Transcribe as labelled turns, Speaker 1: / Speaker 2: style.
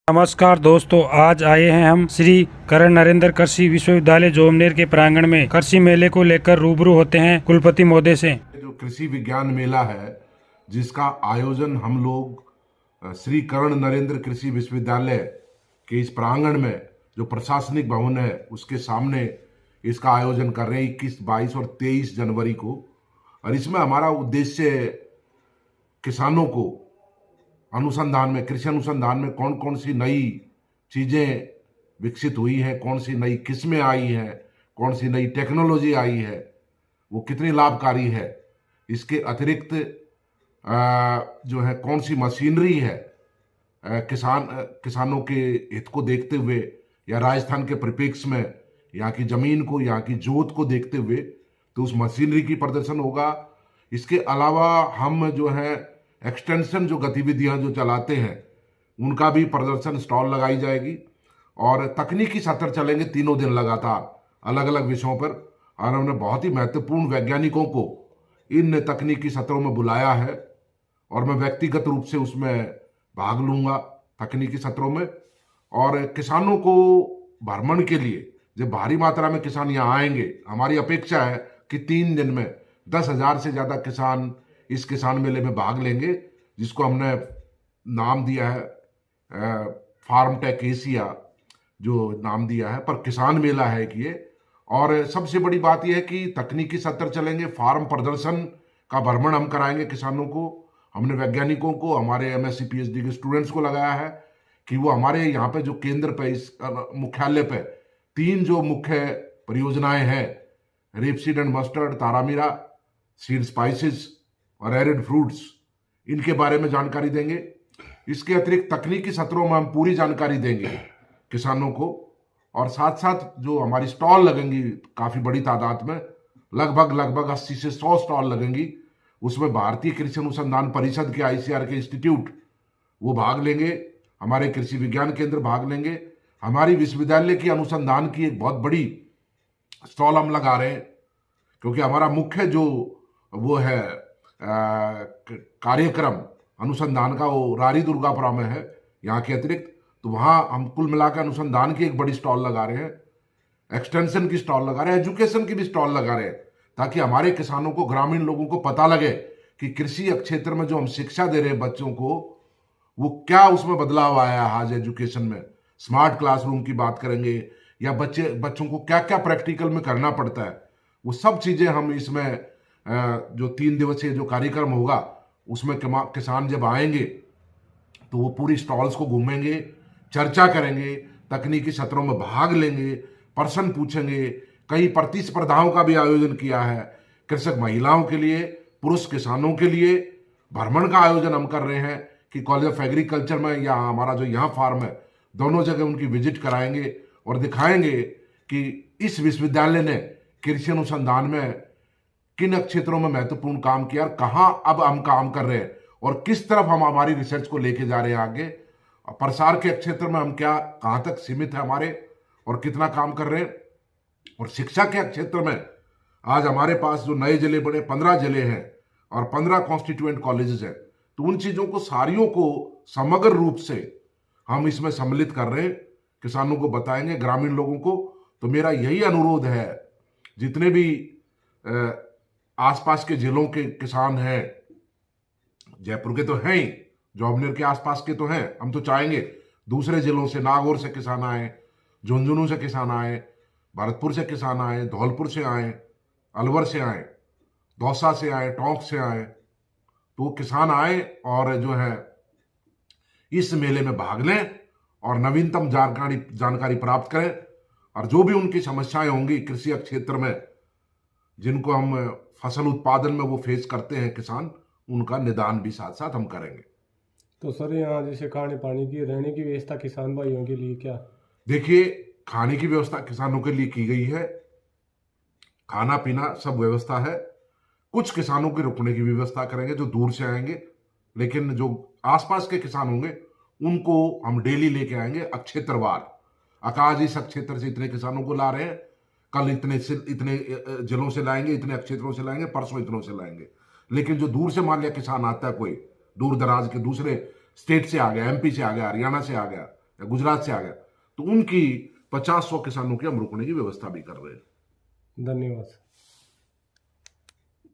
Speaker 1: नमस्कार दोस्तों, आज आए हैं हम श्री करण नरेंद्र कृषि विश्वविद्यालय जोमनेर के प्रांगण में कृषि मेले को लेकर रूबरू होते हैं कुलपति महोदय से।
Speaker 2: जो कृषि विज्ञान मेला है जिसका आयोजन हम लोग श्री करण नरेंद्र कृषि विश्वविद्यालय के इस प्रांगण में जो प्रशासनिक भवन है उसके सामने इसका आयोजन कर रहे हैं 21, 22 और 23 जनवरी को। और इसमें हमारा उद्देश्य किसानों को अनुसंधान में, कृषि अनुसंधान में कौन कौन सी नई चीज़ें विकसित हुई हैं, कौन सी नई किस्में आई हैं, कौन सी नई टेक्नोलॉजी आई है, वो कितनी लाभकारी है। इसके अतिरिक्त जो है कौन सी मशीनरी है किसानों के हित को देखते हुए या राजस्थान के परिप्रेक्ष्य में यहाँ की ज़मीन को, यहाँ की जोत को देखते हुए तो उस मशीनरी की प्रदर्शन होगा। इसके अलावा हम जो है एक्सटेंशन जो गतिविधियां जो चलाते हैं उनका भी प्रदर्शन स्टॉल लगाई जाएगी। और तकनीकी सत्र चलेंगे 3 दिन लगातार अलग अलग विषयों पर। और हमने बहुत ही महत्वपूर्ण वैज्ञानिकों को इन तकनीकी सत्रों में बुलाया है और मैं व्यक्तिगत रूप से उसमें भाग लूंगा तकनीकी सत्रों में। और किसानों को भ्रमण के लिए जब भारी मात्रा में किसान यहाँ आएंगे, हमारी अपेक्षा है कि 3 दिन में 10,000 से ज़्यादा किसान इस किसान मेले में भाग लेंगे, जिसको हमने नाम दिया है फार्म टेक एशिया, जो नाम दिया है, पर किसान मेला है कि ये। और सबसे बड़ी बात यह है कि तकनीकी सत्र चलेंगे, फार्म प्रदर्शन का भ्रमण हम कराएंगे किसानों को। हमने वैज्ञानिकों को, हमारे MSc PhD के स्टूडेंट्स को लगाया है कि वो हमारे यहाँ पे जो केंद्र पे, इस मुख्यालय पे 3 जो मुख्य परियोजनाएं हैं, रेपसीड एंड मस्टर्ड, तारामीरा, सीड स्पाइसेस और एरिड फ्रूट्स, इनके बारे में जानकारी देंगे। इसके अतिरिक्त तकनीकी सत्रों में हम पूरी जानकारी देंगे किसानों को। और साथ साथ जो हमारी स्टॉल लगेंगी काफ़ी बड़ी तादाद में, लगभग 80 से 100 स्टॉल लगेंगी। उसमें भारतीय कृषि अनुसंधान परिषद के ICAR के इंस्टीट्यूट वो भाग लेंगे, हमारे कृषि विज्ञान केंद्र भाग लेंगे। हमारी विश्वविद्यालय की अनुसंधान की एक बहुत बड़ी स्टॉल हम लगा रहे हैं, क्योंकि हमारा मुख्य जो वो है कार्यक्रम अनुसंधान का वो रारी दुर्गापुरा में है यहाँ के अतिरिक्त। तो वहाँ हम कुल मिलाकर अनुसंधान की एक बड़ी स्टॉल लगा रहे हैं, एक्सटेंशन की स्टॉल लगा रहे हैं, एजुकेशन की भी स्टॉल लगा रहे हैं, ताकि हमारे किसानों को, ग्रामीण लोगों को पता लगे कि कृषि क्षेत्र में जो हम शिक्षा दे रहे हैं बच्चों को, वो क्या उसमें बदलाव आया है आज एजुकेशन में। स्मार्ट क्लासरूम की बात करेंगे या बच्चों को क्या क्या प्रैक्टिकल में करना पड़ता है, वो सब चीज़ें हम इसमें जो 3 दिवसीय जो कार्यक्रम होगा उसमें किसान जब आएंगे तो वो पूरी स्टॉल्स को घूमेंगे, चर्चा करेंगे, तकनीकी सत्रों में भाग लेंगे, प्रश्न पूछेंगे। कई प्रतिस्पर्धाओं का भी आयोजन किया है कृषक महिलाओं के लिए, पुरुष किसानों के लिए। भ्रमण का आयोजन हम कर रहे हैं कि कॉलेज ऑफ एग्रीकल्चर में या हमारा जो यहाँ फार्म है, दोनों जगह उनकी विजिट कराएंगे और दिखाएंगे कि इस विश्वविद्यालय ने कृषि अनुसंधान में किन क्षेत्रों में महत्वपूर्ण काम किया, कहाँ अब हम काम कर रहे हैं और किस तरफ हम हमारी रिसर्च को लेके जा रहे हैं आगे। प्रसार के क्षेत्र में हम क्या, कहाँ तक सीमित है हमारे और कितना काम कर रहे हैं। और शिक्षा के क्षेत्र में आज हमारे पास जो नए जिले बने, 15 जिले हैं और 15 कॉन्स्टिट्यूएंट कॉलेजेस हैं। तो उन चीज़ों को, सारियों को समग्र रूप से हम इसमें सम्मिलित कर रहे हैं, किसानों को बताएंगे, ग्रामीण लोगों को। तो मेरा यही अनुरोध है, जितने भी आसपास के जिलों के किसान हैं, जयपुर के तो हैं ही, जोबनेर के आसपास के तो हैं, हम तो चाहेंगे दूसरे जिलों से, नागौर से किसान आए, झुंझुनू से किसान आए, भरतपुर से किसान आए, धौलपुर से आए, अलवर से आए, दौसा से आए, टोंक से आए। तो किसान आए और जो है इस मेले में भाग लें और नवीनतम जानकारी प्राप्त करें। और जो भी उनकी समस्याएं होंगी कृषि क्षेत्र में, जिनको हम फसल उत्पादन में वो फेस करते हैं किसान, उनका निदान भी साथ साथ हम करेंगे।
Speaker 3: तो सर, यहाँ जैसे खाने पानी की, रहने की व्यवस्था किसान भाइयों के लिए क्या?
Speaker 2: देखिए, खाने की व्यवस्था किसानों के लिए की गई है, खाना पीना सब व्यवस्था है। कुछ किसानों के रुकने की व्यवस्था करेंगे जो दूर से आएंगे, लेकिन जो आसपास के किसान होंगे उनको हम डेली लेके आएंगे क्षेत्रवार। आज इस क्षेत्र से इतने किसानों को ला रहे हैं, कल इतने जिलों से लाएंगे, इतने क्षेत्रों से लाएंगे, परसों इतनों से लाएंगे। लेकिन जो दूर से मान लिया किसान आता है, कोई दूर दराज के दूसरे स्टेट से आ गया, MP से आ गया, हरियाणा से आ गया, या गुजरात से आ गया, तो उनकी 50-100 किसानों की हम रोकने की व्यवस्था भी कर रहे हैं।
Speaker 3: धन्यवाद।